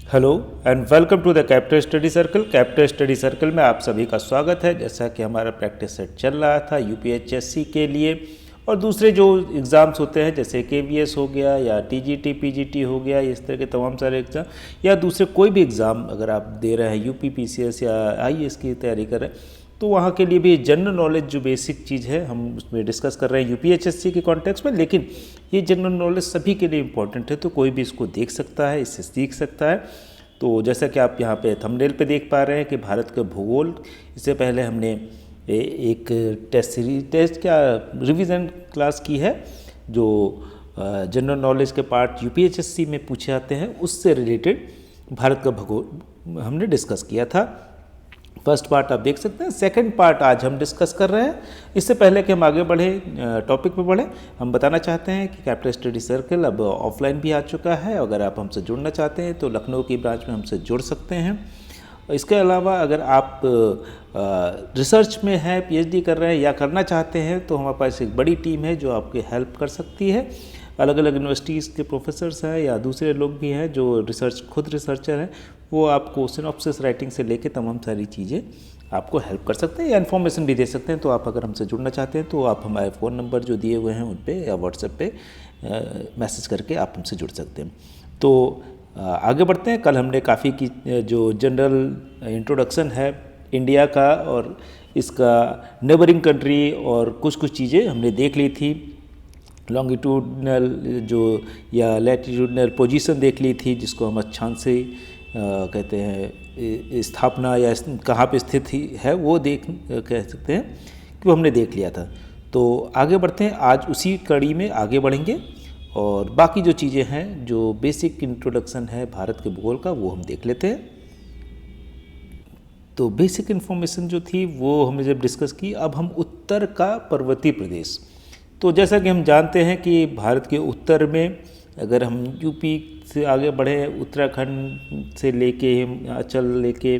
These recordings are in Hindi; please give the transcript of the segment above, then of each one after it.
Hello and welcome to the capital study circle. Capital study circle में आप सभी का स्वागत है। जैसा कि हमारा प्रैक्टिस सेट चल रहा था यूपीएचएससी के लिए और दूसरे जो एग्ज़ाम्स होते हैं जैसे केवीएस हो गया या टीजीटी पीजीटी हो गया, इस तरह के तमाम सारे एग्ज़ाम या दूसरे कोई भी एग्ज़ाम अगर आप दे रहे हैं यूपी पीसीएस या आईएएस की तैयारी कर रहे हैं तो वहाँ के लिए भी जनरल नॉलेज जो बेसिक चीज़ है हम उसमें डिस्कस कर रहे हैं यूपीएचएससी के कॉन्टेक्स्ट में। लेकिन ये जनरल नॉलेज सभी के लिए इम्पॉर्टेंट है, तो कोई भी इसको देख सकता है, इससे सीख सकता है। तो जैसा कि आप यहाँ पे थंबनेल पे देख पा रहे हैं कि भारत का भूगोल, इससे पहले हमने एक टेस्ट क्या रिवीजन क्लास की है जो जनरल नॉलेज के पार्ट यूपीएचएससी में पूछे जाते हैं, उससे रिलेटेड भारत का भूगोल हमने डिस्कस किया था। फर्स्ट पार्ट आप देख सकते हैं। सेकंड पार्ट आज हम डिस्कस कर रहे हैं। इससे पहले कि हम आगे बढ़े टॉपिक पे बढ़े, हम बताना चाहते हैं कि कैपिटल स्टडी सर्कल अब ऑफलाइन भी आ चुका है। अगर आप हमसे जुड़ना चाहते हैं तो लखनऊ की ब्रांच में हमसे जुड़ सकते हैं। इसके अलावा अगर आप रिसर्च में हैं, पीएचडी कर रहे हैं या करना चाहते हैं तो हमारे पास एक बड़ी टीम है जो आपकी हेल्प कर सकती है। अलग अलग यूनिवर्सिटीज़ के प्रोफेसर्स हैं या दूसरे लोग भी हैं जो खुद रिसर्चर हैं, वो आपको सिनॉप्सिस राइटिंग से लेके तमाम सारी चीज़ें आपको हेल्प कर सकते हैं या इन्फॉर्मेशन भी दे सकते हैं। तो आप अगर हमसे जुड़ना चाहते हैं तो आप हमारे फ़ोन नंबर जो दिए हुए हैं उन पर या व्हाट्सएप पे मैसेज करके आप हमसे जुड़ सकते हैं। तो आगे बढ़ते हैं। कल हमने काफ़ी की जो जनरल इंट्रोडक्शन है इंडिया का और इसका नेबरिंग कंट्री और कुछ चीज़ें हमने देख ली थी। लॉन्गिट्यूडनल जो या लैटिट्यूडनल पोजीशन देख ली थी, जिसको हम अक्षांश से कहते हैं स्थापना या कहाँ पे स्थित है वो कह सकते हैं कि वो हमने देख लिया था। तो आगे बढ़ते हैं, आज उसी कड़ी में आगे बढ़ेंगे और बाकी जो चीज़ें हैं जो बेसिक इंट्रोडक्शन है भारत के भूगोल का वो हम देख लेते हैं। तो बेसिक इन्फॉर्मेशन जो थी वो हमने जब डिस्कस की, अब हम उत्तर का पर्वतीय प्रदेश। तो जैसा कि हम जानते हैं कि भारत के उत्तर में अगर हम यूपी से आगे बढ़े, उत्तराखंड से लेके हिमाचल लेके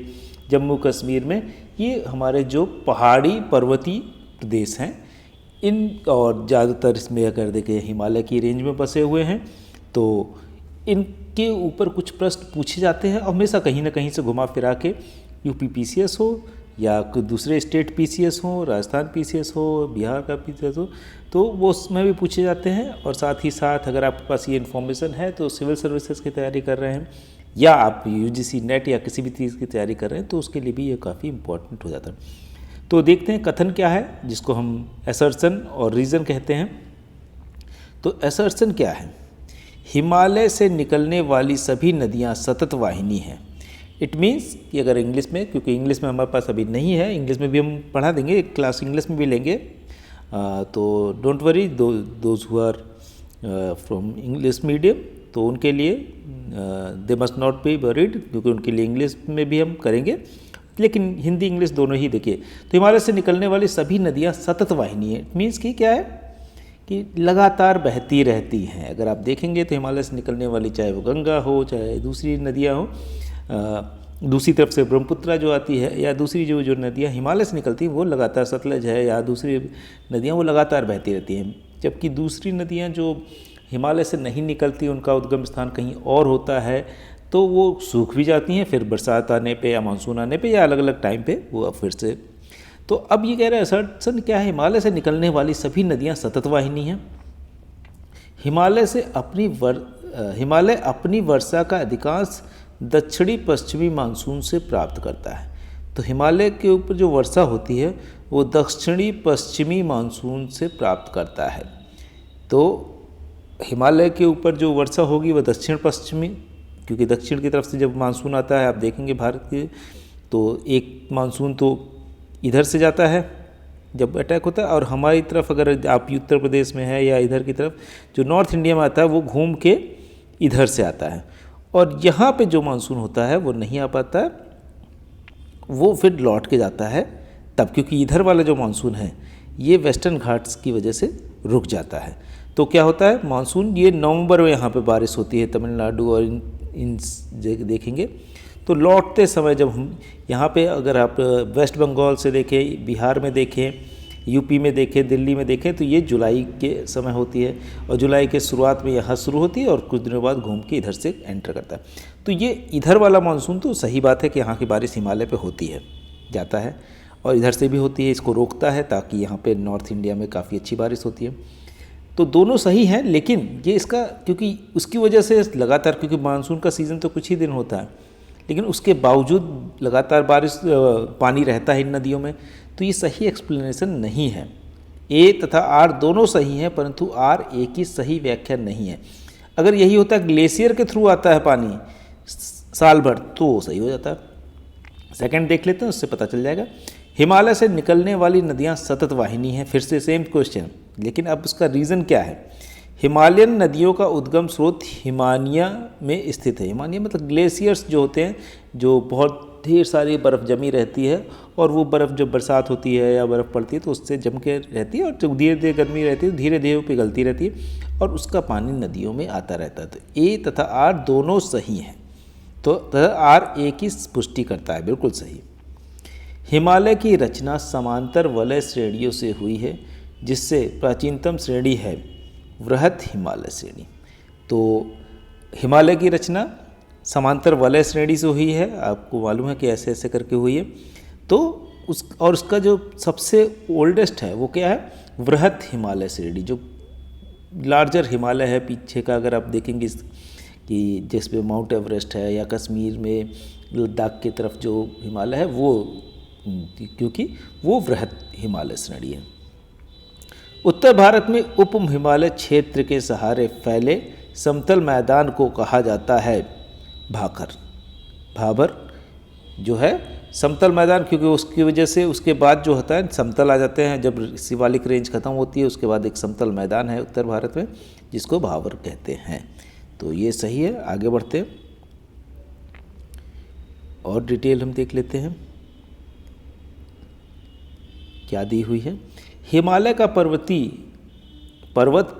जम्मू कश्मीर में, ये हमारे जो पहाड़ी पर्वतीय प्रदेश हैं इन और ज़्यादातर इसमें अगर देखें हिमालय की रेंज में बसे हुए हैं, तो इनके ऊपर कुछ प्रश्न पूछे जाते हैं हमेशा कहीं ना कहीं से घुमा फिरा के। यूपी पीसीएस हो या कोई दूसरे स्टेट पीसीएस हो, राजस्थान पीसीएस हो, बिहार का पीसीएस हो, तो वो उसमें भी पूछे जाते हैं। और साथ ही साथ अगर आपके पास ये इन्फॉर्मेशन है तो सिविल सर्विसेज की तैयारी कर रहे हैं या आप यूजीसी नेट या किसी भी चीज़ की तैयारी कर रहे हैं तो उसके लिए भी ये काफ़ी इंपॉर्टेंट हो जाता है। तो देखते हैं कथन क्या है, जिसको हम असर्शन और रीज़न कहते हैं। तो असर्शन क्या है? हिमालय से निकलने वाली सभी नदियाँ सतत वाहिनी हैं। इट मीन्स कि अगर इंग्लिश में, क्योंकि इंग्लिश में हमारे पास अभी नहीं है, इंग्लिश में भी हम पढ़ा देंगे, एक क्लास इंग्लिश में भी लेंगे, तो don't worry those who are from English medium, तो उनके लिए they must not be worried, क्योंकि उनके लिए इंग्लिश में भी हम करेंगे, लेकिन हिंदी इंग्लिश दोनों ही देखिए। तो हिमालय से निकलने वाली सभी नदियाँ सतत वाहिनी है। इट मीन्स कि क्या है कि लगातार बहती रहती हैं। अगर आप देखेंगे तो हिमालय से निकलने वाली, चाहे वो गंगा हो चाहे दूसरी नदियाँ हो, दूसरी तरफ से ब्रह्मपुत्र जो आती है या दूसरी जो नदियाँ हिमालय से निकलती हैं वो लगातार, सतलज है या दूसरी नदियाँ, वो लगातार बहती रहती हैं। जबकि दूसरी नदियाँ जो हिमालय से नहीं निकलती, उनका उद्गम स्थान कहीं और होता है, तो वो सूख भी जाती हैं फिर बरसात आने पे या मानसून आने पे या अलग अलग टाइम पे वो फिर से। तो अब ये कह रहे हैं असर्शन क्या है? हिमालय से निकलने वाली सभी नदियाँ सतत वाहिनी हैं। हिमालय अपनी वर्षा का अधिकांश दक्षिणी पश्चिमी मानसून से प्राप्त करता है। तो हिमालय के ऊपर जो वर्षा होती है वो दक्षिणी पश्चिमी मानसून से प्राप्त करता है। तो हिमालय के ऊपर जो वर्षा होगी वह दक्षिण पश्चिमी, क्योंकि दक्षिण की तरफ से जब मानसून आता है, आप देखेंगे भारत के, तो एक मानसून तो इधर से जाता है जब अटैक होता है, और हमारी तरफ अगर आप उत्तर प्रदेश में है या इधर की तरफ जो नॉर्थ इंडिया में आता है वो घूम के इधर से आता है, और यहाँ पे जो मानसून होता है वो नहीं आ पाता है, वो फिर लौट के जाता है तब, क्योंकि इधर वाला जो मानसून है ये वेस्टर्न घाट्स की वजह से रुक जाता है। तो क्या होता है, मानसून ये नवंबर में यहाँ पे बारिश होती है तमिलनाडु और इन देखेंगे। तो लौटते समय जब हम यहाँ पे, अगर आप वेस्ट बंगाल से देखें, बिहार में देखें यूपी में देखें, दिल्ली में देखें तो ये जुलाई के समय होती है और जुलाई के शुरुआत में यहाँ शुरू होती है और कुछ दिनों बाद घूम के इधर से एंटर करता है। तो ये इधर वाला मानसून तो सही बात है कि यहाँ की बारिश हिमालय पे होती है, जाता है और इधर से भी होती है, इसको रोकता है ताकि यहाँ पे नॉर्थ इंडिया में काफ़ी अच्छी बारिश होती है। तो दोनों सही हैं, लेकिन ये इसका क्योंकि उसकी वजह से लगातार, क्योंकि मानसून का सीज़न तो कुछ ही दिन होता है, लेकिन उसके बावजूद लगातार बारिश पानी रहता है इन नदियों में, तो ये सही एक्सप्लेनेशन नहीं है। ए तथा आर दोनों सही हैं, परंतु आर ए की सही व्याख्या नहीं है। अगर यही होता है ग्लेशियर के थ्रू आता है पानी साल भर तो सही हो जाता है। सेकंड देख लेते हैं, उससे पता चल जाएगा। हिमालय से निकलने वाली नदियां सतत वाहिनी हैं, फिर से सेम क्वेश्चन, लेकिन अब उसका रीज़न क्या है। हिमालयन नदियों का उद्गम स्रोत हिमानिया में स्थित है। हिमानिया मतलब ग्लेशियर्स जो होते हैं, जो बहुत ढेर सारी बर्फ़ जमी रहती है और वो बर्फ़ जब बरसात होती है या बर्फ़ पड़ती है तो उससे जम के रहती है और जब धीरे धीरे गर्मी रहती है धीरे धीरे वो पिघलती रहती है और उसका पानी नदियों में आता रहता है। तो ए तथा आर दोनों सही हैं, तो आर ए की पुष्टि करता है, बिल्कुल सही। हिमालय की रचना समांतर वलय श्रेणियों से हुई है, जिससे प्राचीनतम श्रेणी है वृहत हिमालय श्रेणी। तो हिमालय की रचना समांतर वलय श्रेणी से हुई है, आपको मालूम है कि ऐसे ऐसे करके हुई है। तो उसका जो सबसे ओल्डेस्ट है वो क्या है, वृहत हिमालय श्रेणी, जो लार्जर हिमालय है पीछे का। अगर आप देखेंगे कि जिसमें माउंट एवरेस्ट है या कश्मीर में लद्दाख की तरफ जो हिमालय है वो, क्योंकि वो वृहत हिमालय श्रेणी है। उत्तर भारत में उप हिमालय क्षेत्र के सहारे फैले समतल मैदान को कहा जाता है भाकर। भाबर जो है समतल मैदान, क्योंकि उसकी वजह से उसके बाद जो होता है समतल आ जाते हैं, जब शिवालिक रेंज खत्म होती है उसके बाद एक समतल मैदान है उत्तर भारत में जिसको भाबर कहते हैं। तो ये सही है। आगे बढ़ते हैं और डिटेल हम देख लेते हैं क्या दी हुई है। हिमालय का पर्वत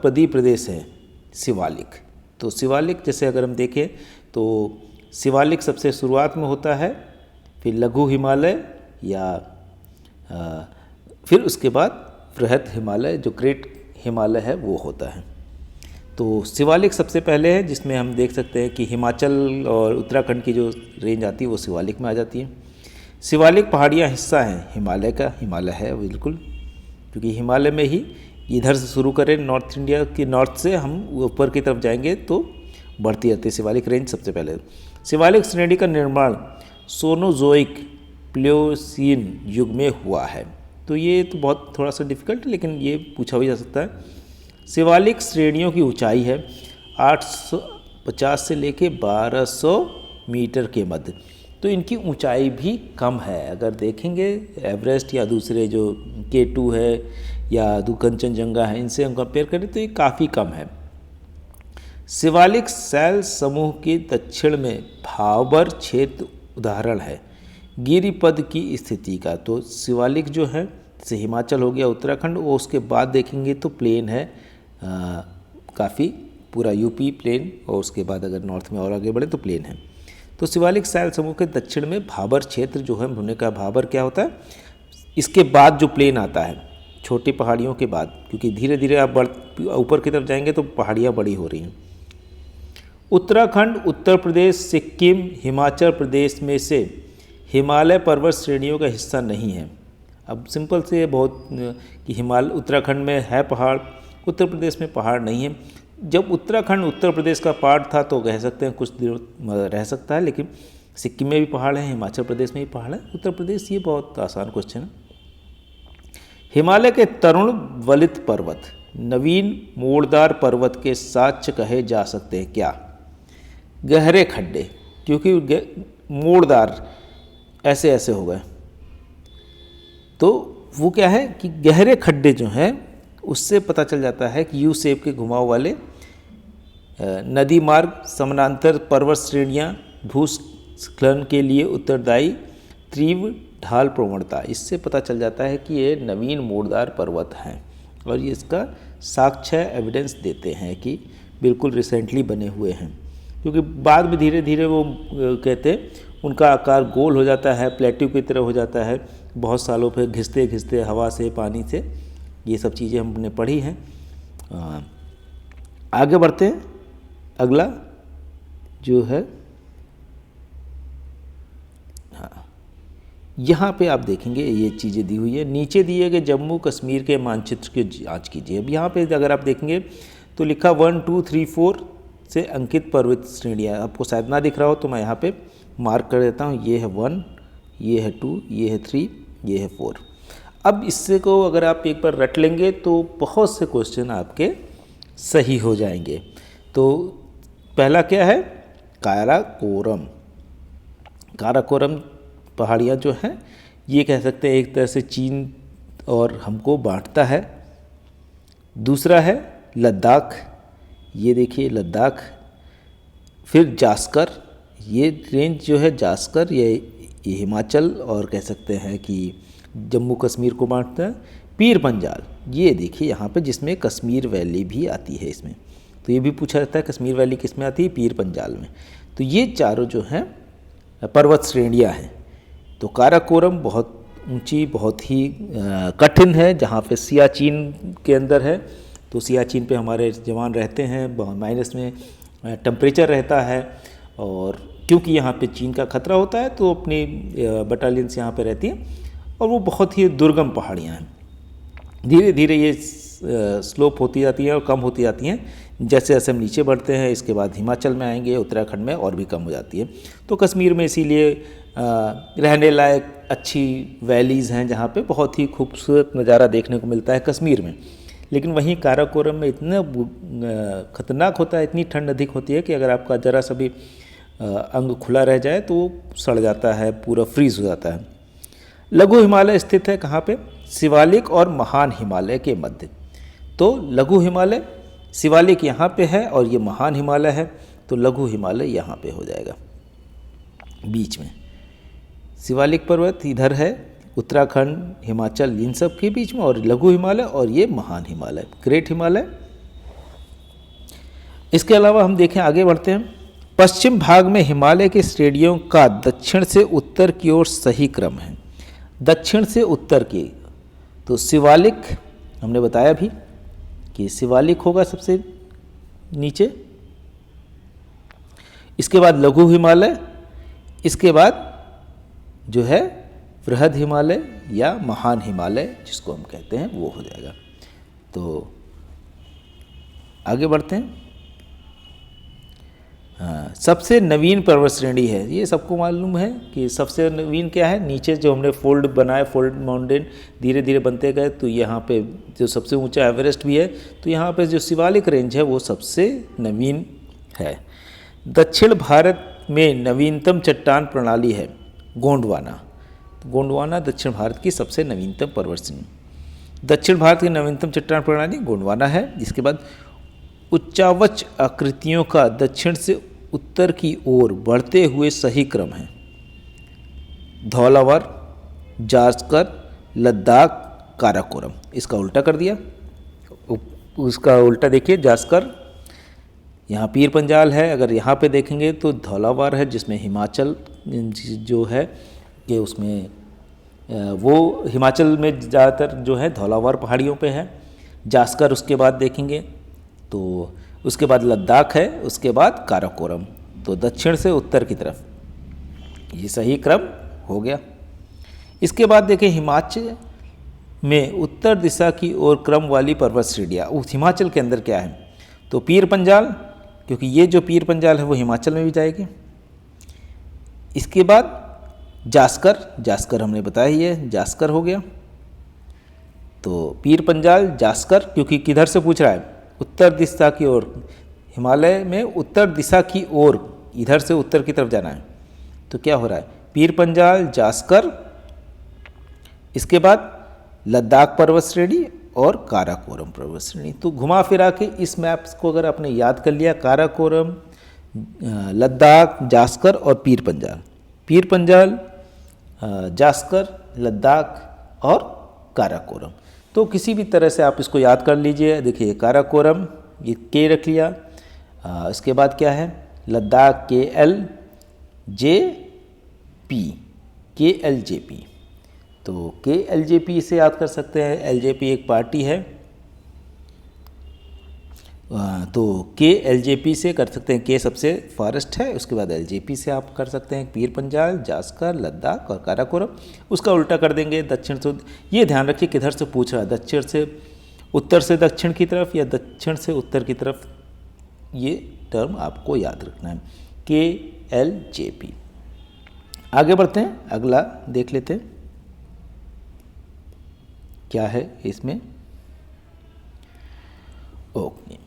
प्रदी प्रदेश है शिवालिक। तो शिवालिक जैसे अगर हम देखें तो शिवालिक सबसे शुरुआत में होता है, फिर लघु हिमालय या फिर उसके बाद वृहत हिमालय जो ग्रेट हिमालय है वो होता है। तो शिवालिक सबसे पहले है, जिसमें हम देख सकते हैं कि हिमाचल और उत्तराखंड की जो रेंज आती है वो शिवालिक में आ जाती है। शिवालिक पहाड़ियाँ हिस्सा हैं हिमालय का, हिमालय है बिल्कुल, क्योंकि हिमालय में ही इधर से शुरू करें नॉर्थ इंडिया की, नॉर्थ से हम ऊपर की तरफ जाएंगे तो बढ़ती रहती है शिवालिक रेंज सबसे पहले। शिवालिक श्रेणी का निर्माण सोनोजोइक प्लियोसीन युग में हुआ है। तो ये तो बहुत थोड़ा सा डिफिकल्ट है, लेकिन ये पूछा भी जा सकता है। शिवालिक श्रेणियों की ऊंचाई है 850 से लेके 1200 मीटर के मध्य। तो इनकी ऊंचाई भी कम है। अगर देखेंगे एवरेस्ट या दूसरे जो K2 है या कंचनजंगा है, इनसे हम कंपेयर करें तो ये काफ़ी कम है। शिवालिक शैल समूह के दक्षिण में भाबर क्षेत्र उदाहरण है गिरिपद की स्थिति का। तो शिवालिक जो है जैसे हिमाचल हो गया, उत्तराखंड, वो उसके बाद देखेंगे तो प्लेन है काफ़ी, पूरा यूपी प्लेन, और उसके बाद अगर नॉर्थ में और आगे बढ़े तो प्लेन है। तो शिवालिक शैल समूह के दक्षिण में भाबर क्षेत्र जो है, हमने कहा भाबर क्या होता है, इसके बाद जो प्लेन आता है छोटी पहाड़ियों के बाद, क्योंकि धीरे धीरे आप ऊपर की तरफ जाएंगे तो पहाड़ियाँ बड़ी हो रही हैं। उत्तराखंड, उत्तर प्रदेश, सिक्किम, हिमाचल प्रदेश में से हिमालय पर्वत श्रेणियों का हिस्सा नहीं है। अब सिंपल से बहुत कि उत्तराखंड में है पहाड़, उत्तर प्रदेश में पहाड़ नहीं है। जब उत्तराखंड उत्तर प्रदेश का पार्ट था तो कह सकते हैं कुछ दिनों रह सकता है, लेकिन सिक्किम में भी पहाड़ है, हिमाचल प्रदेश में भी पहाड़ है, उत्तर प्रदेश, ये बहुत आसान क्वेश्चन है। हिमालय के तरुण वलित पर्वत नवीन मोड़दार पर्वत के साक्ष्य कहे जा सकते हैं क्या? गहरे खड्डे, क्योंकि मोड़दार ऐसे ऐसे हो गए, तो वो क्या है कि गहरे खड्डे जो हैं उससे पता चल जाता है कि यू शेप के घुमाव वाले नदी मार्ग, समानांतर पर्वत श्रेणियाँ, भूस्खलन के लिए उत्तरदायी तीव्र ढाल प्रवणता, इससे पता चल जाता है कि ये नवीन मोड़दार पर्वत हैं और ये इसका साक्ष्य एविडेंस देते हैं कि बिल्कुल रिसेंटली बने हुए हैं। क्योंकि बाद में धीरे धीरे वो कहते हैं उनका आकार गोल हो जाता है, प्लेट्यू की तरह हो जाता है बहुत सालों पे घिसते घिसते हवा से, पानी से। ये सब चीज़ें हमने पढ़ी हैं। आगे बढ़ते हैं। अगला जो है, हाँ, यहाँ पे आप देखेंगे ये चीज़ें दी हुई है। नीचे दिए गए जम्मू कश्मीर के मानचित्र की जांच कीजिए। अब यहाँ पे अगर आप देखेंगे तो लिखा 1 2 3 4 से अंकित पर्वत श्रेणियाँ। आपको शायद ना दिख रहा हो तो मैं यहाँ पे मार्क कर देता हूँ। ये है 1, ये है 2, ये है 3, ये है 4। अब इससे को अगर आप एक बार रट लेंगे तो बहुत से क्वेश्चन आपके सही हो जाएंगे। तो पहला क्या है, काराकोरम। काराकोरम पहाड़ियाँ जो हैं ये कह सकते हैं एक तरह से चीन और हमको बांटता है। दूसरा है लद्दाख, ये देखिए लद्दाख। फिर जास्कर, ये रेंज जो है जास्कर ये हिमाचल और कह सकते हैं कि जम्मू कश्मीर को बांटता है। पीर पंजाल, ये देखिए यहाँ पे जिसमें कश्मीर वैली भी आती है इसमें। तो ये भी पूछा जाता है कश्मीर वैली किस में आती है, पीर पंजाल में। तो ये चारों जो हैं पर्वत श्रेणियाँ हैं। तो काराकोरम बहुत ऊंची, बहुत ही कठिन है, जहाँ पे सियाचिन के अंदर है। तो सियाचिन पे हमारे जवान रहते हैं, माइनस में टेम्परेचर रहता है, और क्योंकि यहाँ पे चीन का खतरा होता है तो अपनी बटालियंस यहाँ पे रहती हैं। और वो बहुत ही दुर्गम पहाड़ियाँ हैं। धीरे धीरे ये स्लोप होती जाती है और कम होती जाती हैं जैसे जैसे हम नीचे बढ़ते हैं। इसके बाद हिमाचल में आएंगे, उत्तराखंड में और भी कम हो जाती है। तो कश्मीर में इसीलिए रहने लायक अच्छी वैलीज़ हैं जहाँ पे बहुत ही खूबसूरत नज़ारा देखने को मिलता है कश्मीर में। लेकिन वहीं काराकोरम में इतना ख़तरनाक होता है, इतनी ठंड अधिक होती है कि अगर आपका ज़रा सा भी अंग खुला रह जाए तो सड़ जाता है, पूरा फ्रीज हो जाता है। लघु हिमालय स्थित है कहाँ पे, शिवालिक और महान हिमालय के मध्य। तो लघु हिमालय, शिवालिक यहाँ पे है और ये महान हिमालय है, तो लघु हिमालय यहाँ पे हो जाएगा बीच में। शिवालिक पर्वत इधर है, उत्तराखंड, हिमाचल, इन सब के बीच में, और लघु हिमालय और ये महान हिमालय, ग्रेट हिमालय। इसके अलावा हम देखें, आगे बढ़ते हैं। पश्चिम भाग में हिमालय के श्रेणियों का दक्षिण से उत्तर की ओर सही क्रम है। दक्षिण से उत्तर की, तो शिवालिक हमने बताया भी कि शिवालिक होगा सबसे नीचे, इसके बाद लघु हिमालय, इसके बाद जो है बृहद हिमालय या महान हिमालय जिसको हम कहते हैं वो हो जाएगा। तो आगे बढ़ते हैं। हाँ, सबसे नवीन पर्वत श्रेणी है, ये सबको मालूम है कि सबसे नवीन क्या है। नीचे जो हमने फोल्ड बनाए, फोल्ड माउंटेन धीरे धीरे बनते गए, तो यहाँ पे जो सबसे ऊंचा एवरेस्ट भी है, तो यहाँ पे जो शिवालिक रेंज है वो सबसे नवीन है। दक्षिण भारत में नवीनतम चट्टान प्रणाली है गोंडवाना। गोंडवाना दक्षिण भारत की सबसे नवीनतम पर्वत श्रेणी। दक्षिण भारत की नवीनतम चट्टान प्रणाली गोंडवाना है। जिसके बाद उच्चावच आकृतियों का दक्षिण से उत्तर की ओर बढ़ते हुए सही क्रम है। धौलावर, जास्कर, लद्दाख, काराकोरम। इसका उल्टा कर दिया, उसका उल्टा देखिए, जास्कर यहाँ पीर पंजाल है। अगर यहाँ पे देखेंगे तो धौलावर है जिसमें हिमाचल जो है कि उसमें वो हिमाचल में ज़्यादातर जो है धौलावर पहाड़ियों पे है। जास्कर उसके बाद देखेंगे तो उसके बाद लद्दाख है, उसके बाद काराकोरम। तो दक्षिण से उत्तर की तरफ, ये सही क्रम हो गया। इसके बाद देखें हिमाचल में उत्तर दिशा की ओर क्रम वाली पर्वत श्रेणियाँ। उस हिमाचल के अंदर क्या है, तो पीर पंजाल, क्योंकि ये जो पीर पंजाल है वो हिमाचल में भी जाएगी। इसके बाद जास्कर, जास्कर हमने बताया ही है, जास्कर हो गया। तो पीर पंजाल, जास्कर, क्योंकि किधर से पूछ रहा है, उत्तर दिशा की ओर। हिमालय में उत्तर दिशा की ओर, इधर से उत्तर की तरफ जाना है, तो क्या हो रहा है, पीर पंजाल, जास्कर, इसके बाद लद्दाख पर्वत श्रेणी और काराकोरम पर्वत श्रेणी। तो घुमा फिरा के इस मैप्स को अगर आपने याद कर लिया, काराकोरम, लद्दाख, जास्कर और पीर पंजाल। पीर पंजाल, जास्कर, लद्दाख और काराकोरम। तो किसी भी तरह से आप इसको याद कर लीजिए। देखिए काराकोरम ये के रख लिया, इसके बाद क्या है, लद्दाख के एल, जे पी, KLJP। तो KLJP से याद कर सकते हैं, LJP एक पार्टी है, तो KLJP से कर सकते हैं, K सबसे फॉरेस्ट है, उसके बाद LJP से आप कर सकते हैं पीर पंजाल, जास्कर, लद्दाख और काराकोरम। उसका उल्टा कर देंगे दक्षिण से। ये ध्यान रखिए किधर से पूछ रहा है, दक्षिण से उत्तर से दक्षिण की तरफ या दक्षिण से उत्तर की तरफ, ये टर्म आपको याद रखना है, KLJP। आगे बढ़ते हैं, अगला देख लेते हैं क्या है इसमें। ओके,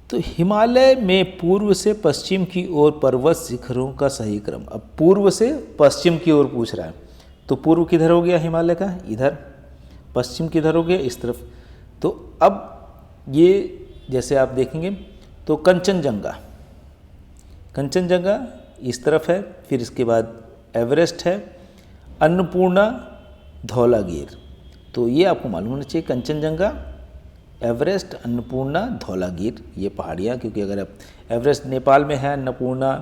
तो हिमालय में पूर्व से पश्चिम की ओर पर्वत शिखरों का सही क्रम। अब पूर्व से पश्चिम की ओर पूछ रहा है, तो पूर्व किधर हो गया हिमालय का, इधर, पश्चिम किधर हो गया, इस तरफ। तो अब ये जैसे आप देखेंगे तो कंचनजंगा, कंचनजंगा इस तरफ है, फिर इसके बाद एवरेस्ट है, अन्नपूर्णा, धौलागिर। तो ये आपको मालूम होना चाहिए, कंचनजंगा, एवरेस्ट, अन्नपूर्णा, धौलागिर, ये पहाड़ियाँ। क्योंकि अगर आप एवरेस्ट नेपाल में है, अन्नपूर्णा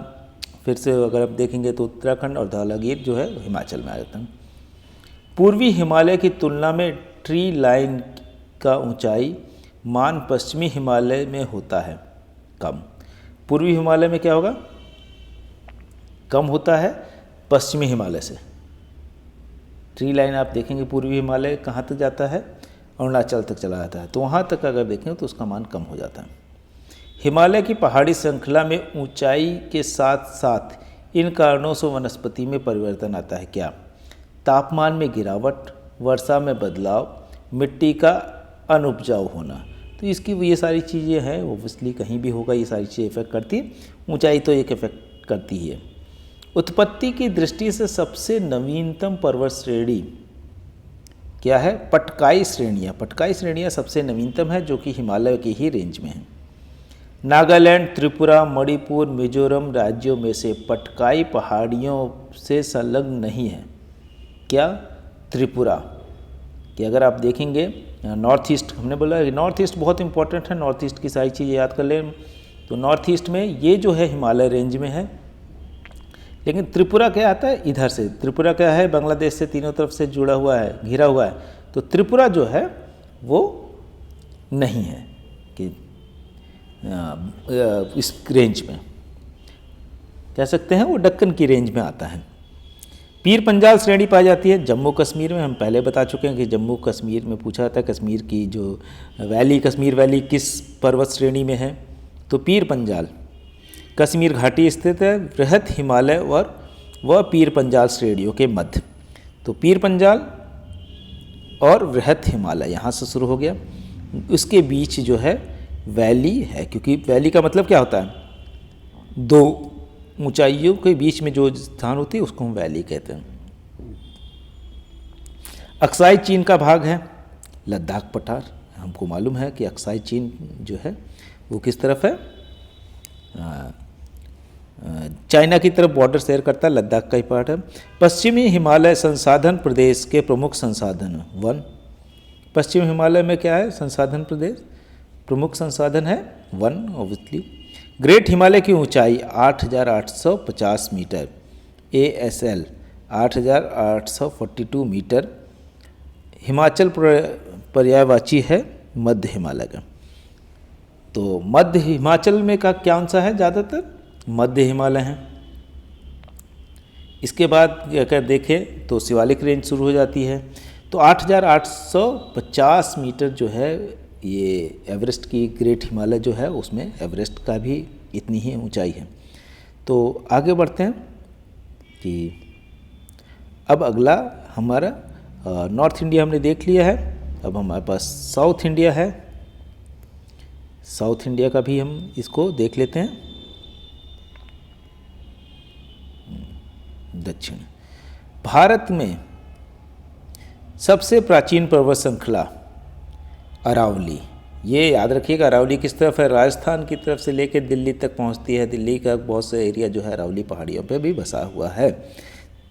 फिर से अगर आप देखेंगे तो उत्तराखंड, और धौलागिर जो है हिमाचल में आ जाता है। पूर्वी हिमालय की तुलना में ट्री लाइन का ऊंचाई मान पश्चिमी हिमालय में होता है कम। पूर्वी हिमालय में क्या होगा, कम होता है पश्चिमी हिमालय से। ट्री लाइन आप देखेंगे पूर्वी हिमालय कहाँ तक जाता है, अरुणाचल तक चला जाता है, तो वहाँ तक अगर देखें तो उसका मान कम हो जाता है। हिमालय की पहाड़ी श्रृंखला में ऊंचाई के साथ साथ इन कारणों से वनस्पति में परिवर्तन आता है। क्या, तापमान में गिरावट, वर्षा में बदलाव, मिट्टी का अनुपजाऊ होना। तो इसकी ये सारी चीज़ें हैं, ओब्वियसली कहीं भी होगा, ये सारी चीज़ें इफेक्ट करती है। ऊंचाई तो एक इफेक्ट करती ही है। उत्पत्ति की दृष्टि से सबसे नवीनतम पर्वत श्रेणी क्या है, पटकाई श्रेणियाँ। पटकाई श्रेणियाँ सबसे नवीनतम है, जो कि हिमालय की ही रेंज में है। नागालैंड, त्रिपुरा, मणिपुर, मिजोरम राज्यों में से पटकाई पहाड़ियों से संलग्न नहीं है। क्या, त्रिपुरा। कि अगर आप देखेंगे नॉर्थ ईस्ट, हमने बोला नॉर्थ ईस्ट बहुत इंपॉर्टेंट है, नॉर्थ ईस्ट की सारी चीज़ें याद कर लें। तो नॉर्थ ईस्ट में ये जो है हिमालय रेंज में है, लेकिन त्रिपुरा क्या आता है इधर से। त्रिपुरा क्या है, बांग्लादेश से तीनों तरफ से जुड़ा हुआ है, घिरा हुआ है। तो त्रिपुरा जो है वो नहीं है कि इस रेंज में, कह सकते हैं वो दक्कन की रेंज में आता है। पीर पंजाल श्रेणी पाई जाती है जम्मू कश्मीर में। हम पहले बता चुके हैं कि जम्मू कश्मीर में पूछा था, कश्मीर की जो वैली, कश्मीर वैली किस पर्वत श्रेणी में है। तो पीर पंजाल कश्मीर घाटी स्थित है, बृहद हिमालय और वह पीर पंजाल श्रेणियों के मध्य। तो पीर पंजाल और बृहद हिमालय यहाँ से शुरू हो गया, उसके बीच जो है वैली है, क्योंकि वैली का मतलब क्या होता है, दो ऊंचाइयों के बीच में जो स्थान होती है उसको हम वैली कहते हैं। अक्साई चीन का भाग है, लद्दाख पठार। हमको मालूम है कि अक्साई चीन जो है वो किस तरफ है, चाइना की तरफ बॉर्डर शेयर करता है, लद्दाख का ही पार्ट है। पश्चिमी हिमालय संसाधन प्रदेश के प्रमुख संसाधन वन। पश्चिम हिमालय में क्या है संसाधन प्रदेश, प्रमुख संसाधन है वन ऑब्वियसली। ग्रेट हिमालय की ऊंचाई 8,850 मीटर, ASL 8,842 मीटर। हिमाचल पर्यायवाची है मध्य हिमालय का। तो मध्य हिमाचल में का क्या सा है, ज़्यादातर मध्य हिमालय है। इसके बाद अगर देखें तो शिवालिक रेंज शुरू हो जाती है। तो 8,850 मीटर जो है ये एवरेस्ट की, ग्रेट हिमालय जो है उसमें एवरेस्ट का भी इतनी ही ऊंचाई है। तो आगे बढ़ते हैं कि अब अगला हमारा नॉर्थ इंडिया हमने देख लिया है, अब हमारे पास साउथ इंडिया है। साउथ इंडिया का भी हम इसको देख लेते हैं। दक्षिण भारत में सबसे प्राचीन पर्वत श्रृंखला अरावली। ये याद रखिएगा, अरावली किस तरफ है, राजस्थान की तरफ से लेकर दिल्ली तक पहुंचती है। दिल्ली का बहुत से एरिया जो है अरावली पहाड़ियों पे भी बसा हुआ है।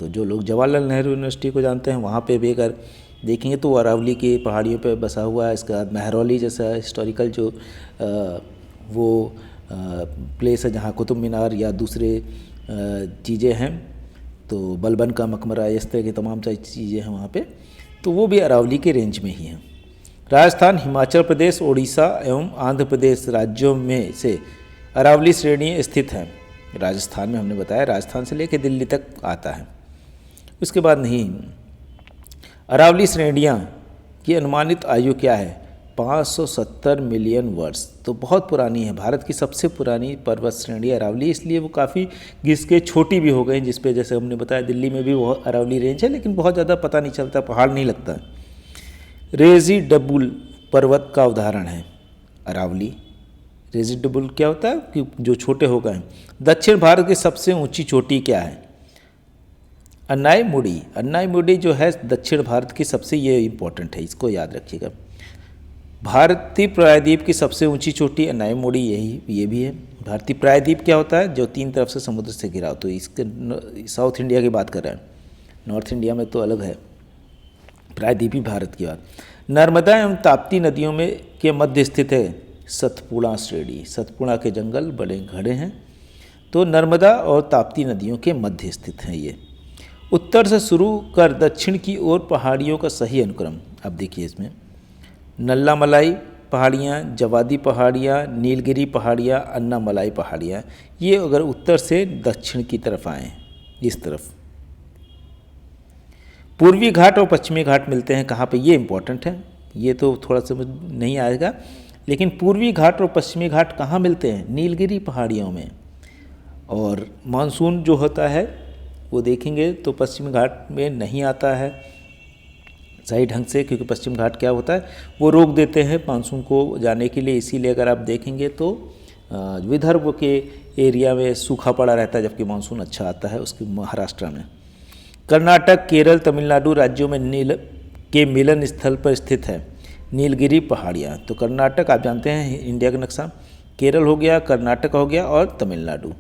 तो जो लोग जवाहरलाल नेहरू यूनिवर्सिटी को जानते हैं वहाँ पे भी अगर देखेंगे तो अरावली की पहाड़ियों पे बसा हुआ है। इसके बाद महरौली जैसा हिस्टोरिकल जो वो प्लेस है जहाँ कुतुब मीनार या दूसरे चीज़ें हैं, तो तो बलबन का मकबरा, इस तरह की तमाम सारी चीज़ें हैं वहाँ पे, तो वो भी अरावली के रेंज में ही हैं। राजस्थान, हिमाचल प्रदेश, उड़ीसा एवं आंध्र प्रदेश राज्यों में से अरावली श्रेणी स्थित हैं। राजस्थान में हमने बताया राजस्थान से लेकर दिल्ली तक आता है। उसके बाद नहीं, अरावली श्रेणियाँ की अनुमानित आयु क्या है? 570 मिलियन वर्ष, तो बहुत पुरानी है। भारत की सबसे पुरानी पर्वत श्रेणी अरावली, इसलिए वो काफ़ी घिस के छोटी भी हो गई, जिस पे जैसे हमने बताया दिल्ली में भी वो अरावली रेंज है, लेकिन बहुत ज़्यादा पता नहीं चलता, पहाड़ नहीं लगता। रेजिडबुल पर्वत का उदाहरण है अरावली। रेजिडबुल क्या होता है कि जो छोटे हो गए। दक्षिण भारत की सबसे ऊंची चोटी क्या है? अन्नाईमुडी। अन्नाईमुडी जो है दक्षिण भारत की सबसे, ये इंपॉर्टेंट है, इसको याद रखिएगा। भारतीय प्रायद्वीप की सबसे ऊंची चोटी अन्नाईमुडी, ये भी है। भारतीय प्रायद्वीप क्या होता है? जो 3 तरफ से समुद्र से घिरा हो। तो इसके साउथ इंडिया की बात कर रहे हैं, नॉर्थ इंडिया में तो अलग है प्रायद्वीपी भारत की बात। नर्मदा एवं ताप्ती नदियों में के मध्य स्थित है सतपुड़ा श्रेणी। सतपुड़ा के जंगल बड़े घने हैं, तो नर्मदा और ताप्ती नदियों के मध्य स्थित है ये। उत्तर से शुरू कर दक्षिण की ओर पहाड़ियों का सही अनुक्रम, अब देखिए इसमें नल्लामलाई पहाड़ियाँ, जवादी पहाड़ियाँ, नीलगिरी पहाड़ियाँ, अन्नामलाई पहाड़ियाँ, ये अगर उत्तर से दक्षिण की तरफ आएँ इस तरफ। पूर्वी घाट और पश्चिमी घाट मिलते हैं कहाँ पे? ये इंपॉर्टेंट है, ये तो थोड़ा समझ नहीं आएगा, लेकिन पूर्वी घाट और पश्चिमी घाट कहाँ मिलते हैं? नीलगिरी पहाड़ियों में। और मानसून जो होता है वो देखेंगे तो पश्चिमी घाट में नहीं आता है सही ढंग से, क्योंकि पश्चिम घाट क्या होता है, वो रोक देते हैं मानसून को जाने के लिए। इसीलिए अगर आप देखेंगे तो विदर्भ के एरिया में सूखा पड़ा रहता है, जबकि मानसून अच्छा आता है उसके महाराष्ट्र में। कर्नाटक, केरल, तमिलनाडु राज्यों में नील के मिलन स्थल पर स्थित है नीलगिरी पहाड़ियाँ। तो कर्नाटक आप जानते हैं इंडिया का नक्शा, केरल हो गया, कर्नाटक हो गया और तमिलनाडु,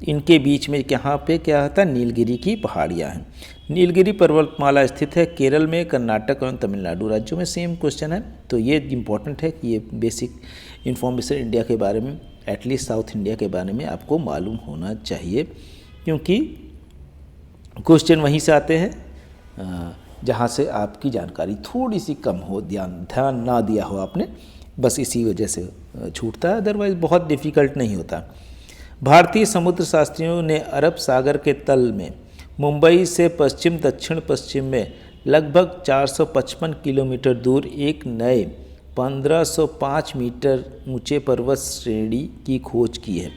इनके बीच में यहाँ पे क्या होता है? नीलगिरी की पहाड़ियाँ हैं। नीलगिरी पर्वतमाला स्थित है केरल में, कर्नाटक और तमिलनाडु राज्यों में। सेम क्वेश्चन है, तो ये इंपॉर्टेंट है कि ये बेसिक इन्फॉर्मेशन इंडिया के बारे में, एटलीस्ट साउथ इंडिया के बारे में आपको मालूम होना चाहिए, क्योंकि क्वेश्चन वहीं से आते हैं जहाँ से आपकी जानकारी थोड़ी सी कम हो, ध्यान ना दिया हो आपने, बस इसी वजह से छूटता है, अदरवाइज़ बहुत डिफ़िकल्ट नहीं होता। भारतीय समुद्र शास्त्रियों ने अरब सागर के तल में मुंबई से पश्चिम दक्षिण पश्चिम में लगभग 455 किलोमीटर दूर एक नए 1505 मीटर ऊंचे पर्वत श्रेणी की खोज की है।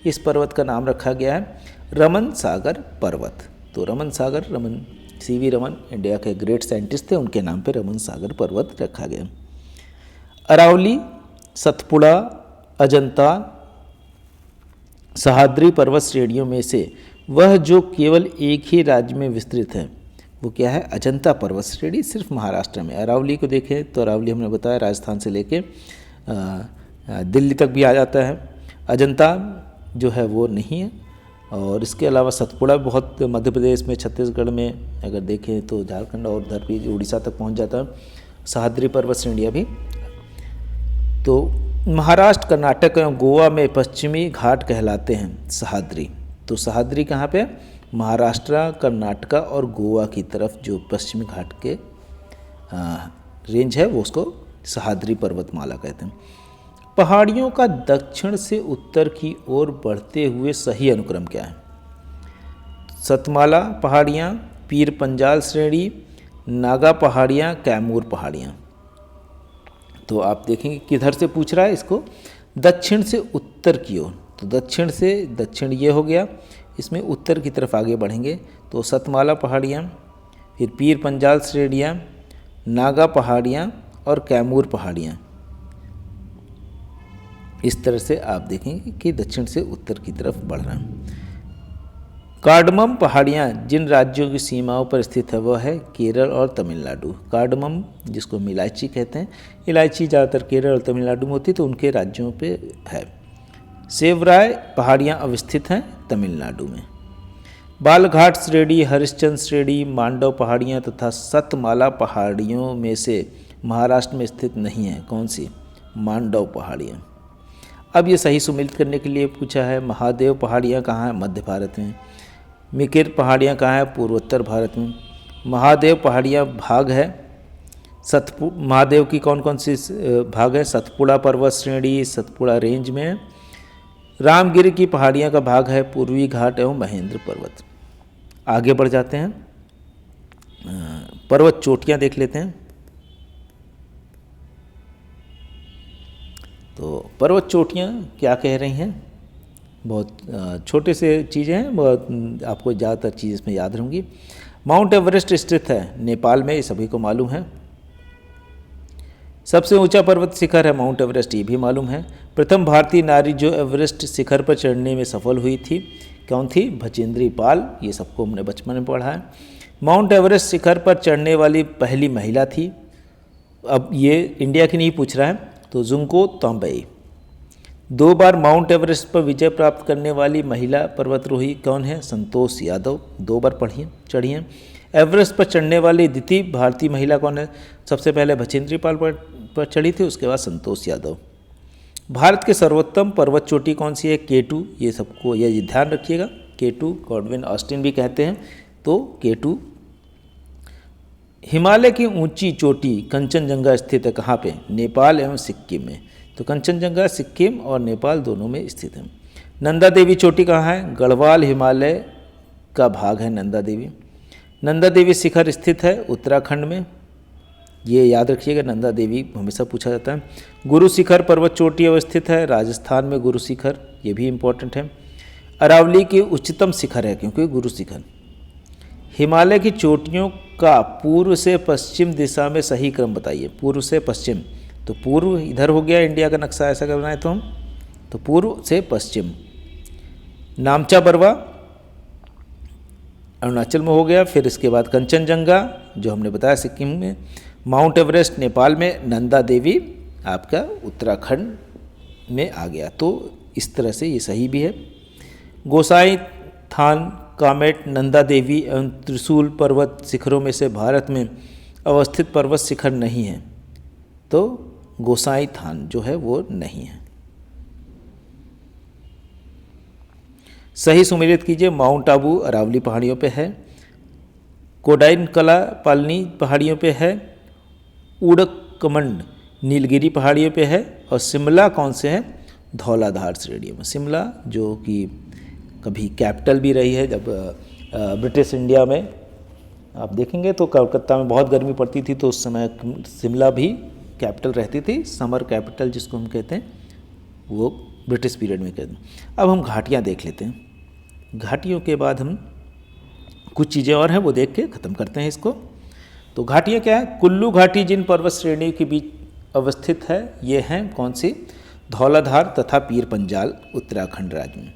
इस पर्वत का नाम रखा गया है रमन सागर पर्वत। तो रमन CV रमन इंडिया के ग्रेट साइंटिस्ट थे, उनके नाम पे रमन सागर पर्वत रखा गया। अरावली, सतपुड़ा, अजंता, सह्याद्री पर्वत श्रेणियों में से वह जो केवल एक ही राज्य में विस्तृत है वो क्या है? अजंता पर्वत श्रेणी, सिर्फ महाराष्ट्र में। अरावली को देखें तो अरावली हमने बताया राजस्थान से लेके दिल्ली तक भी आ जाता है। अजंता जो है वो नहीं है। और इसके अलावा सतपुड़ा बहुत मध्य प्रदेश में, छत्तीसगढ़ में अगर देखें तो झारखंड और उधर भी उड़ीसा तक पहुंच जाता है। सह्याद्री पर्वत श्रेणियाँ भी। तो महाराष्ट्र, कर्नाटक एवं गोवा में पश्चिमी घाट कहलाते हैं सह्याद्री। तो सह्याद्री कहाँ पे? महाराष्ट्र, कर्नाटक और गोवा की तरफ जो पश्चिमी घाट के रेंज है वो उसको सह्याद्री पर्वतमाला कहते हैं। पहाड़ियों का दक्षिण से उत्तर की ओर बढ़ते हुए सही अनुक्रम क्या है? सतमाला पहाड़ियाँ, पीर पंजाल श्रेणी, नागा पहाड़ियाँ, कैमूर पहाड़ियाँ। तो आप देखेंगे किधर से पूछ रहा है इसको? दक्षिण से उत्तर की ओर। तो दक्षिण से दक्षिण ये हो गया, इसमें उत्तर की तरफ आगे बढ़ेंगे तो सतमाला पहाड़ियाँ, फिर पीर पंजाल श्रेणियाँ, नागा पहाड़ियाँ और कैमूर पहाड़ियाँ। इस तरह से आप देखेंगे कि दक्षिण से उत्तर की तरफ बढ़ रहा है। कार्डमम पहाड़ियाँ जिन राज्यों की सीमाओं पर स्थित है वह है केरल और तमिलनाडु। कार्डमम जिसको हम इलायची कहते हैं, इलायची ज़्यादातर केरल और तमिलनाडु में होती है, तो उनके राज्यों पे है। सेवराय पहाड़ियाँ अवस्थित हैं तमिलनाडु में। बालघाट श्रेणी, हरिश्चंद्र श्रेणी, मांडव पहाड़ियाँ तथा सतमाला पहाड़ियों में से महाराष्ट्र में स्थित नहीं है। कौन सी? मांडव पहाड़ियाँ। अब ये सही सुमेलित करने के लिए पूछा है। महादेव पहाड़ियाँ कहाँ है? मध्य भारत में। मिकिर पहाड़ियाँ कहाँ है? पूर्वोत्तर भारत में। महादेव पहाड़ियाँ भाग है महादेव की कौन कौन सी भाग है? सतपुड़ा पर्वत श्रेणी सतपुड़ा रेंज में है। रामगिरी की पहाड़ियाँ का भाग है पूर्वी घाट एवं महेंद्र पर्वत। आगे बढ़ जाते हैं, पर्वत चोटियाँ देख लेते हैं। तो पर्वत चोटियाँ क्या कह रही हैं? बहुत छोटे से चीज़ें हैं, बहुत आपको ज़्यादातर चीज़ इसमें याद रहेंगी। माउंट एवरेस्ट स्थित है नेपाल में, ये सभी को मालूम है। सबसे ऊंचा पर्वत शिखर है माउंट एवरेस्ट, ये भी मालूम है। प्रथम भारतीय नारी जो एवरेस्ट शिखर पर चढ़ने में सफल हुई थी, कौन थी? बचेंद्री पाल, ये सबको हमने बचपन में पढ़ा है। माउंट एवरेस्ट शिखर पर चढ़ने वाली पहली महिला थी, अब ये इंडिया की नहीं पूछ रहा है, तो जुंको तोम्बई। 2 बार माउंट एवरेस्ट पर विजय प्राप्त करने वाली महिला पर्वतारोही कौन है? संतोष यादव, 2 बार चढ़ी हैं। एवरेस्ट पर चढ़ने वाली द्वितीय भारतीय महिला कौन है? सबसे पहले बचेंद्री पाल पर चढ़ी थी, उसके बाद संतोष यादव। भारत के सर्वोत्तम पर्वत चोटी कौन सी है? K2, ये सबको ये ध्यान रखिएगा। K2 गॉडविन ऑस्टिन भी कहते हैं, तो K2। हिमालय की ऊंची चोटी कंचनजंगा स्थित है कहाँ पे? नेपाल एवं सिक्किम में। तो कंचनजंगा सिक्किम और नेपाल दोनों में स्थित है। नंदा देवी चोटी कहाँ है? गढ़वाल हिमालय का भाग है नंदा देवी। नंदा देवी शिखर स्थित है उत्तराखंड में, ये याद रखिएगा, नंदा देवी हमेशा पूछा जाता है। गुरु शिखर पर्वत चोटी अवस्थित है राजस्थान में, गुरु शिखर, ये भी इम्पोर्टेंट है। अरावली की उच्चतम शिखर है क्योंकि गुरु शिखर। हिमालय की चोटियों का पूर्व से पश्चिम दिशा में सही क्रम बताइए। पूर्व से पश्चिम, तो पूर्व इधर हो गया, इंडिया का नक्शा ऐसा कर बनाए तो हम, तो पूर्व से पश्चिम। नामचा बरवा अरुणाचल में हो गया, फिर इसके बाद कंचनजंगा जो हमने बताया सिक्किम में, माउंट एवरेस्ट नेपाल में, नंदा देवी आपका उत्तराखंड में आ गया। तो इस तरह से ये सही भी है। गोसाई थान, कामेट, नंदा देवी एवं त्रिशूल पर्वत शिखरों में से भारत में अवस्थित पर्वत शिखर नहीं है, तो गोसाई थान जो है वो नहीं है। सही सुमेलित कीजिए। माउंट आबू अरावली पहाड़ियों पे है, कोडाइन कला पालनी पहाड़ियों पे है, उड़कमंड नीलगिरी पहाड़ियों पे है, और शिमला कौन से है? धौलाधार श्रेणी में। शिमला जो कि कभी कैपिटल भी रही है, जब ब्रिटिश इंडिया में आप देखेंगे तो कलकत्ता में बहुत गर्मी पड़ती थी, तो उस समय शिमला भी कैपिटल रहती थी, समर कैपिटल जिसको हम कहते हैं, वो ब्रिटिश पीरियड में कहते हैं। अब हम घाटियाँ देख लेते हैं। घाटियों के बाद हम कुछ चीज़ें और हैं वो देख के ख़त्म करते हैं इसको। तो घाटियाँ क्या है? कुल्लू घाटी जिन पर्वत श्रेणी के बीच अवस्थित है, ये हैं कौन सी? धौलाधार तथा पीर पंजाल उत्तराखंड राज्य में।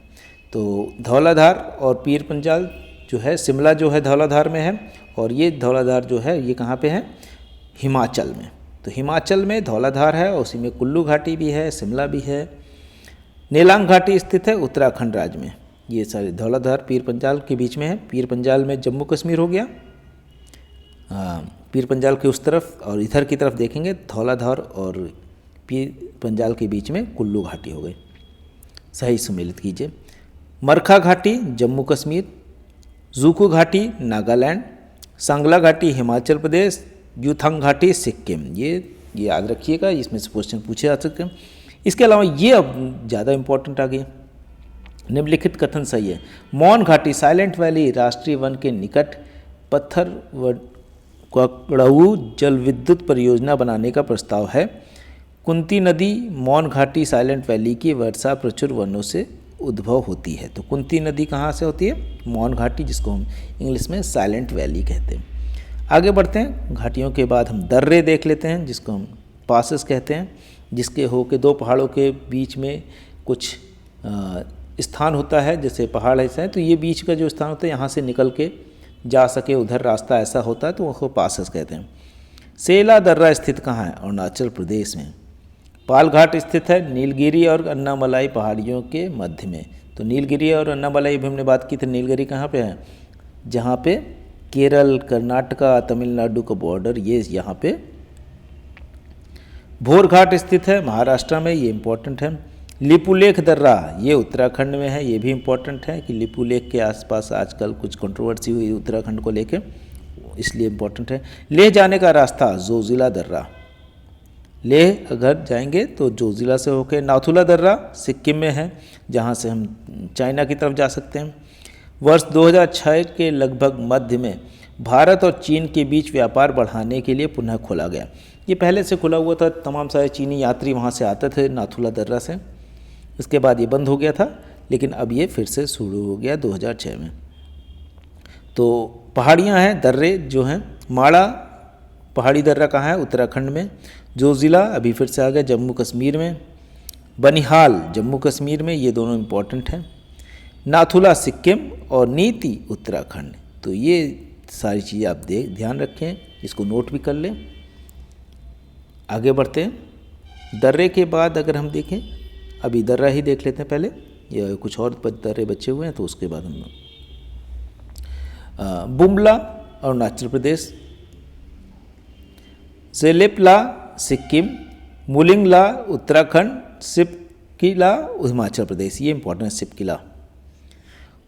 तो धौलाधार और पीर पंजाल जो है, शिमला जो है धौलाधार में है, और ये धौलाधार जो है ये कहाँ पे है? हिमाचल में। तो हिमाचल में धौलाधार है, और उसी में कुल्लू घाटी भी है, शिमला भी है। नेलांग घाटी स्थित है उत्तराखंड राज्य में। ये सारे धौलाधार पीर पंजाल के बीच में है। पीर पंजाल में जम्मू कश्मीर हो गया, पीर पंजाल के उस तरफ, और इधर की तरफ देखेंगे धौलाधार और पीर पंजाल के बीच में कुल्लू घाटी हो गई। सही सम्मिलित कीजिए। मरखा घाटी जम्मू कश्मीर, जूकू घाटी नागालैंड, सांगला घाटी हिमाचल प्रदेश, यूथांग घाटी सिक्किम। ये याद रखिएगा, इसमें से क्वेश्चन पूछे जा सकते हैं। इसके अलावा ये अब ज़्यादा इम्पोर्टेंट आ गई। निम्नलिखित कथन सही है। मौन घाटी साइलेंट वैली राष्ट्रीय वन के निकट पत्थर व कड़ऊ जल विद्युत परियोजना बनाने का प्रस्ताव है। कुंती नदी मौन घाटी साइलेंट वैली की वर्षा प्रचुर वनों से उद्भव होती है। तो कुंती नदी कहाँ से होती है? मौन घाटी, जिसको हम इंग्लिश में साइलेंट वैली कहते हैं। आगे बढ़ते हैं। घाटियों के बाद हम दर्रे देख लेते हैं, जिसको हम पासेस कहते हैं, जिसके हो के 2 पहाड़ों के बीच में कुछ स्थान होता है, जैसे पहाड़ ऐसे हैं, तो ये बीच का जो स्थान होता है, यहाँ से निकल के जा सके उधर रास्ता ऐसा होता है, तो उसको पासेस कहते हैं। सेला दर्रा स्थित कहाँ है? अरुणाचल प्रदेश में। पालघाट स्थित है नीलगिरी और अन्नामलाई पहाड़ियों के मध्य में। तो नीलगिरी और अन्नामलाई भी हमने बात की थी। नीलगिरी कहाँ पे है? जहाँ पे केरल, कर्नाटका, तमिलनाडु का बॉर्डर, ये यहाँ पे। भोरघाट स्थित है महाराष्ट्र में, ये इंपॉर्टेंट है। लिपुलेख दर्रा ये उत्तराखंड में है, ये भी इम्पोर्टेंट है कि लिपुलेख के आसपास आजकल कुछ कंट्रोवर्सी हुई उत्तराखंड को लेके, इसलिए इम्पोर्टेंट है। लेह जाने का रास्ता जोजिला दर्रा, लेह अगर जाएंगे तो जोजिला से होकर। नाथुला दर्रा सिक्किम में है, जहाँ से हम चाइना की तरफ जा सकते हैं। वर्ष 2006 के लगभग मध्य में भारत और चीन के बीच व्यापार बढ़ाने के लिए पुनः खोला गया। ये पहले से खुला हुआ था, तमाम सारे चीनी यात्री वहाँ से आते थे नाथुला दर्रा से। इसके बाद ये बंद हो गया था, लेकिन अब ये फिर से शुरू हो गया 2006 में। तो पहाड़ियाँ हैं, दर्रे जो हैं, माड़ा पहाड़ी दर्रा कहाँ है? उत्तराखंड में। जोजिला अभी फिर से आ गया जम्मू कश्मीर में। बनिहाल जम्मू कश्मीर में, ये दोनों इम्पोर्टेंट हैं। नाथुला सिक्किम और नीति उत्तराखंड। तो ये सारी चीज़ें आप ध्यान रखें, इसको नोट भी कर लें। आगे बढ़ते हैं। दर्रे के बाद अगर हम देखें, अभी दर्रा ही देख लेते हैं पहले, या कुछ और दर्रे बचे हुए हैं तो उसके बाद हम बुमला अरुणाचल प्रदेश, सेलेपला सिक्किम, मुलिंगला उत्तराखंड, सिपकिला हिमाचल प्रदेश, ये इंपॉर्टेंट है सिपकिला।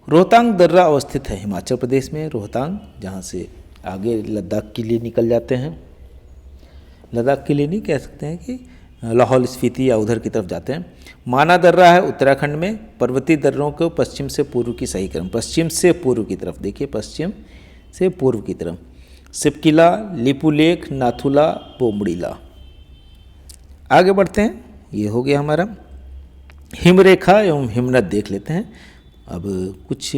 रोहतांग दर्रा अवस्थित है हिमाचल प्रदेश में, रोहतांग, जहाँ से आगे लद्दाख के लिए निकल जाते हैं। लद्दाख के लिए नहीं कह सकते हैं कि लाहौल स्फीति या उधर की तरफ जाते हैं। माना दर्रा है उत्तराखंड में। पर्वतीय दर्रों को पश्चिम से पूर्व की सही क्रम, पश्चिम से पूर्व की तरफ, देखिए पश्चिम से पूर्व की तरफ। सिपकिला, लिपुलेख, नाथुला, बोमड़ीला। आगे बढ़ते हैं, ये हो गया हमारा। हिमरेखा एवं हिमनद देख लेते हैं। अब कुछ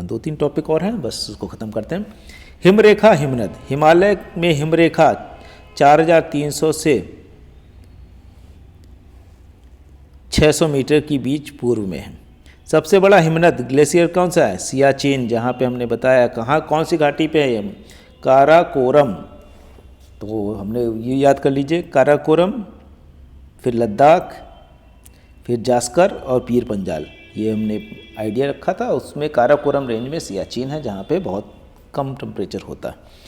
2-3 टॉपिक और हैं, बस उसको ख़त्म करते हैं। हिमरेखा हिमनद, हिमालय में हिमरेखा 4300 से 600 मीटर की बीच पूर्व में है। सबसे बड़ा हिमनद ग्लेशियर कौन सा है? सियाचिन, जहाँ पे हमने बताया कहाँ कौन सी घाटी पे है, काराकोरम। तो हमने ये याद कर लीजिए, काराकोरम, फिर लद्दाख, फिर जास्कर और पीर पंजाल, ये हमने आइडिया रखा था। उसमें काराकोरम रेंज में सियाचिन है, जहाँ पे बहुत कम टेम्परेचर होता है।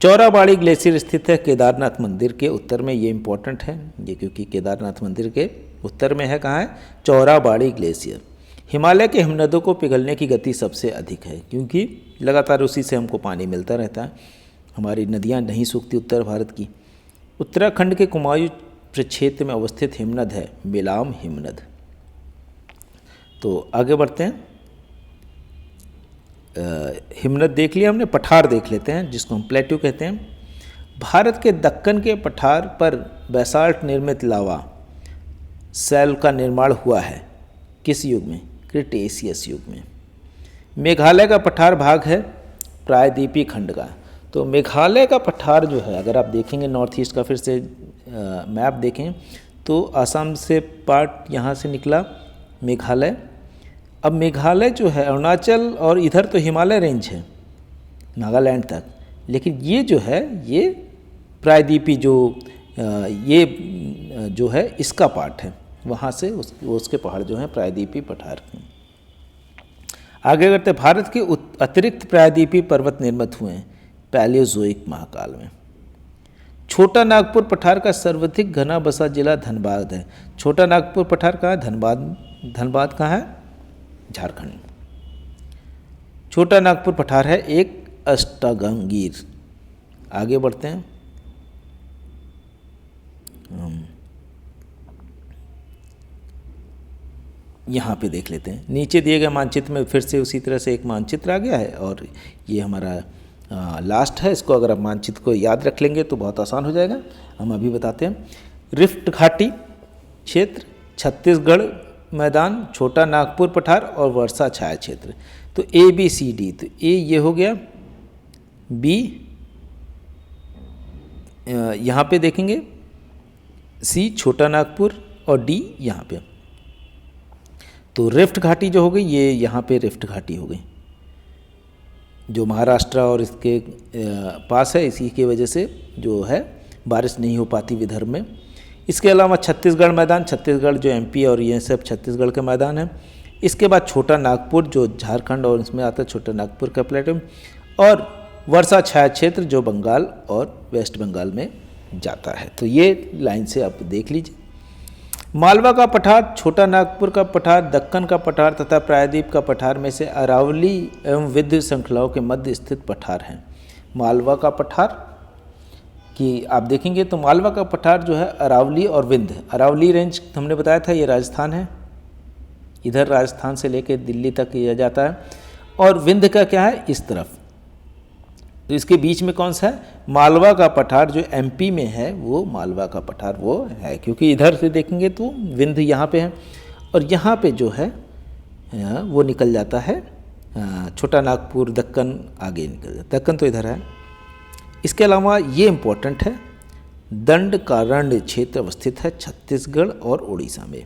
चौराबाड़ी ग्लेशियर स्थित है केदारनाथ मंदिर के उत्तर में, ये इंपॉर्टेंट है ये, क्योंकि केदारनाथ मंदिर के उत्तर में है, कहाँ है? चौराबाड़ी ग्लेशियर। हिमालय के हिमनदों को पिघलने की गति सबसे अधिक है, क्योंकि लगातार उसी से हमको पानी मिलता रहता है, हमारी नदियाँ नहीं सूखती उत्तर भारत की। उत्तराखंड के कुमायूं प्रक्षेत्र में अवस्थित हिमनद है मिलाम हिमनद। तो आगे बढ़ते हैं। हिमनद देख लिया हमने, पठार देख लेते हैं, जिसको हम प्लेट्यू कहते हैं। भारत के दक्कन के पठार पर बैसाल्ट निर्मित लावा शैल का निर्माण हुआ है, किस युग में? क्रिटेशियस युग में। मेघालय का पठार भाग है प्रायद्वीपीय खंड का। तो मेघालय का पठार जो है, अगर आप देखेंगे नॉर्थ ईस्ट का फिर से मैप देखें तो असम से पार्ट यहाँ से निकला मेघालय। अब मेघालय जो है अरुणाचल और इधर तो हिमालय रेंज है नागालैंड तक, लेकिन ये जो है ये प्रायद्वीपी ये जो है इसका पार्ट है, वहाँ से उसके पहाड़ जो हैं प्रायद्वीपीय पठार। आगे करते, भारत के अतिरिक्त प्रायद्वीपीय पर्वत निर्मित हुए हैं पैलियोजोइक महाकाल में। छोटा नागपुर पठार का सर्वाधिक घना बसा जिला धनबाद है। छोटा नागपुर पठार कहाँ है? धनबाद कहाँ है? झारखंड। छोटा नागपुर पठार है एक अष्टांगीर। आगे बढ़ते हैं। यहाँ पे देख लेते हैं, नीचे दिए गए मानचित्र में फिर से उसी तरह से एक मानचित्र आ गया है, और ये हमारा लास्ट है। इसको अगर आप मानचित्र को याद रख लेंगे तो बहुत आसान हो जाएगा। हम अभी बताते हैं। रिफ्ट घाटी क्षेत्र, छत्तीसगढ़ मैदान, छोटा नागपुर पठार और वर्षा छाया क्षेत्र। तो ABCD, तो ए ये हो गया, बी यहाँ पे देखेंगे, सी छोटा नागपुर और डी यहाँ पे। तो रिफ्ट घाटी जो हो गई, ये यहाँ पे रिफ्ट घाटी हो गई, जो महाराष्ट्र और इसके पास है, इसी की वजह से जो है बारिश नहीं हो पाती विदर्भ में। इसके अलावा छत्तीसगढ़ मैदान, छत्तीसगढ़ जो MP और ये सब छत्तीसगढ़ के मैदान हैं। इसके बाद छोटा नागपुर जो झारखंड और इसमें आता है, छोटा नागपुर का प्लेटो, और वर्षा छाया क्षेत्र जो बंगाल और वेस्ट बंगाल में जाता है। तो ये लाइन से आप देख लीजिए। मालवा का पठार, छोटा नागपुर का पठार, दक्कन का पठार तथा प्रायद्वीप का पठार में से अरावली एवं विंध्य श्रृंखलाओं के मध्य स्थित पठार हैं। मालवा का पठार कि आप देखेंगे तो मालवा का पठार जो है अरावली और विंध्य, अरावली रेंज हमने बताया था ये राजस्थान है, इधर राजस्थान से लेकर दिल्ली तक किया जाता है, और विंध्य का क्या है इस तरफ, तो इसके बीच में कौन सा है, मालवा का पठार जो एमपी में है वो मालवा का पठार वो है, क्योंकि इधर से देखेंगे तो विंध्य यहाँ पे है और यहाँ पे जो है वो निकल जाता है छोटा नागपुर, दक्कन आगे निकल जाता है, दक्कन तो इधर है। इसके अलावा ये इम्पोर्टेंट है, दंडकारण्य क्षेत्र अवस्थित है छत्तीसगढ़ और उड़ीसा में।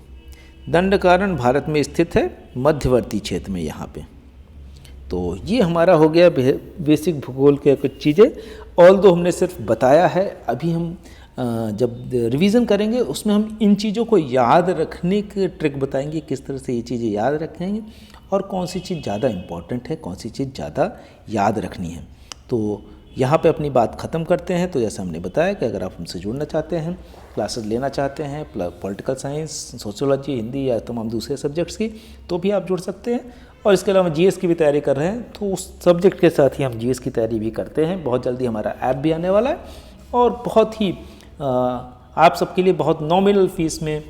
दंडकारण्य भारत में स्थित है मध्यवर्ती क्षेत्र में यहाँ पे। तो ये हमारा हो गया बेसिक भूगोल के कुछ चीज़ें, ऑल दो हमने सिर्फ बताया है। अभी हम जब रिवीजन करेंगे उसमें हम इन चीज़ों को याद रखने की ट्रिक बताएंगे, किस तरह से ये चीज़ें याद रखेंगे और कौन सी चीज़ ज़्यादा इम्पॉर्टेंट है, कौन सी चीज़ ज़्यादा याद रखनी है। तो यहाँ पे अपनी बात ख़त्म करते हैं। तो जैसे हमने बताया कि अगर आप हमसे जुड़ना चाहते हैं, क्लासेस लेना चाहते हैं पॉलिटिकल साइंस, सोशियोलॉजी, हिंदी या तमाम दूसरे सब्जेक्ट्स की, तो भी आप जुड़ सकते हैं। और इसके अलावा जीएस की भी तैयारी कर रहे हैं तो उस सब्जेक्ट के साथ ही हम जीएस की तैयारी भी करते हैं। बहुत जल्दी हमारा ऐप भी आने वाला है और बहुत ही आप सबके लिए बहुत नॉमिनल फीस में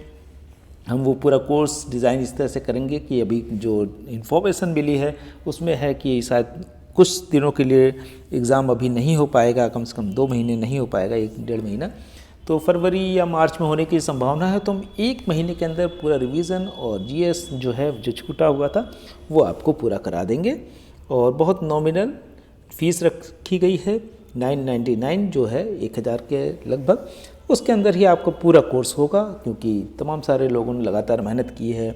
हम वो पूरा कोर्स डिज़ाइन इस तरह से करेंगे कि अभी जो इन्फॉर्मेशन मिली है उसमें है कि शायद कुछ दिनों के लिए एग्ज़ाम अभी नहीं हो पाएगा, कम से कम 2 महीने नहीं हो पाएगा, 1-1.5 महीना, तो फरवरी या मार्च में होने की संभावना है। तो हम 1 महीने के अंदर पूरा रिवीजन और जीएस जो है जो छूटा हुआ था वो आपको पूरा करा देंगे। और बहुत नॉमिनल फीस रखी गई है 999 जो है 1000 के लगभग, उसके अंदर ही आपको पूरा कोर्स होगा, क्योंकि तमाम सारे लोगों ने लगातार मेहनत की है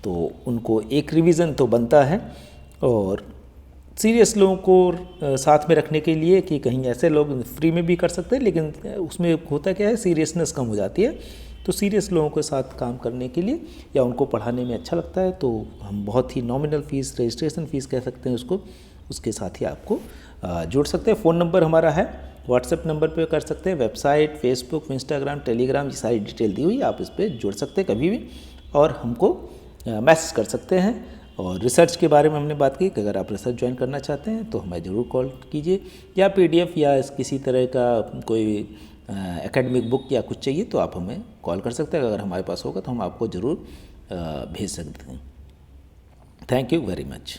तो उनको एक रिवीजन तो बनता है। और सीरियस लोगों को साथ में रखने के लिए कि कहीं ऐसे लोग फ्री में भी कर सकते हैं, लेकिन उसमें होता क्या है सीरियसनेस कम हो जाती है, तो सीरियस लोगों के साथ काम करने के लिए या उनको पढ़ाने में अच्छा लगता है तो हम बहुत ही नॉमिनल फ़ीस, रजिस्ट्रेशन फ़ीस कह सकते हैं उसको, उसके साथ ही आपको जुड़ सकते हैं। फ़ोन नंबर हमारा है, व्हाट्सएप नंबर पे कर सकते हैं, वेबसाइट, फेसबुक, इंस्टाग्राम, टेलीग्राम, ये सारी डिटेल दी हुई, आप इस पर जुड़ सकते हैं कभी भी और हमको मैसेज कर सकते हैं। और रिसर्च के बारे में हमने बात की कि अगर आप रिसर्च ज्वाइन करना चाहते हैं तो हमें ज़रूर कॉल कीजिए, या पीडीएफ या किसी तरह का कोई एकेडमिक बुक या कुछ चाहिए तो आप हमें कॉल कर सकते हैं। अगर हमारे पास होगा तो हम आपको ज़रूर भेज सकते हैं। Thank you very much.